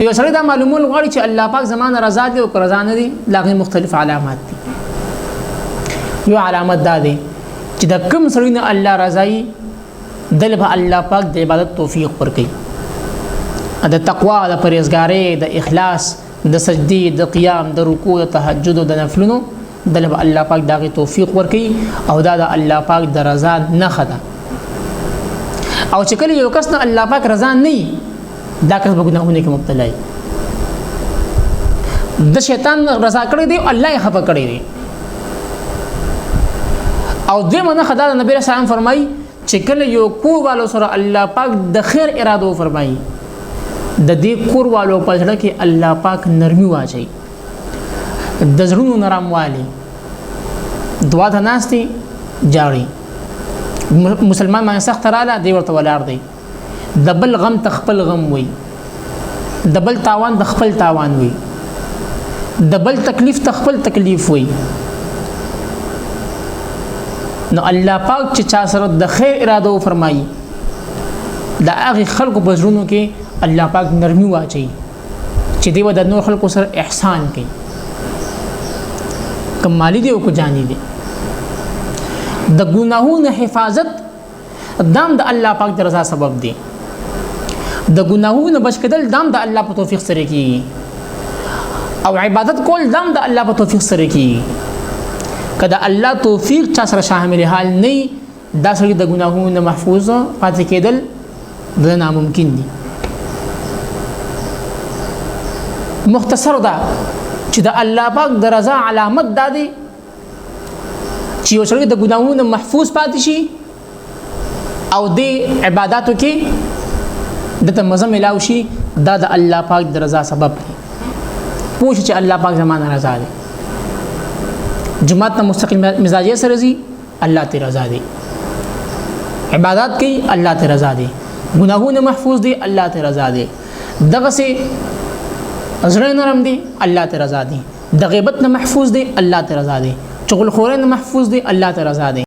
یو سره دا معلومول غواړي چې الله پاک زمانه رضا دي او رضا نه دي لاغه مختلف علامات دي. یو علامت دا دي چې د کوم سره نه الله رضای دل به الله پاک د عبادت توفیق ورکړي، د تقوا، د پرهیزګارۍ، د اخلاص، د سجدي، د قیام، د رکوع، د تهجد او د نفلونو دل به الله پاک داغه توفیق ورکړي او دا د الله پاک د رضا نه خده. او چې کله یو کس نه الله پاک رضا نه دا کس به ګناهونه کې مبتلا وي. د شیطان رضا کړی دی الله یې خفه کړی دی. او دې منه خدای نبی رسول الله فرمایي چې کله یو کور والو سره الله پاک د خیر اراده فرمایي د دې کور والو په ځړه کې الله پاک نرمي واچي، د زړونو نرموالي، دعا ته ناستي جاړي. مسلمان باندې سخت رااله دی ورته ولاړ دی، د بل غم تخپل غم وي، د بل تاوان د خپل تاوان وي، د بل تکلیف تخپل تکلیف وي. نو الله پاک چې چا سره د خیر اراده فرمایي دا هغه خلکو په زړونو کې الله پاک نرمي واچي چې دی و د نور خلکو سره احسان کوي، کمالی دی او کو جانی دی. د ګناهونو حفاظت دام د الله پاک د رضا سبب دی. د ګناهونو بچ کېدل دام د الله په توفیق سره کیږي، او عبادت کول دام د الله په توفیق سره کیږي. کله الله توفیق چا سره شامل حال نه دا سړي د ګناهونو محفوظ پاتې کېدل د ناممکن دي. مختصر دا چې د الله پاک د رضا علامت دا دی چې یو سړی د ګناهونو محفوظ پاتې شي او د عبادتو کې دته مزه ملاو شي، دا د الله پاک د رضا سبب دی. پوښ چې الله پاک زمانه رضا دی. جماعت ته مستقیم مزاجي سره زی الله ته رضا دی، عبادت کوي الله ته رضا دی، ګناهونه محفوظ دي الله ته رضا دی، دغه سي زړه نرم دي الله ته رضا دی، د غیبت نه محفوظ دي الله ته رضا دی، چغل خورۍ نه محفوظ دي الله ته رضا دی.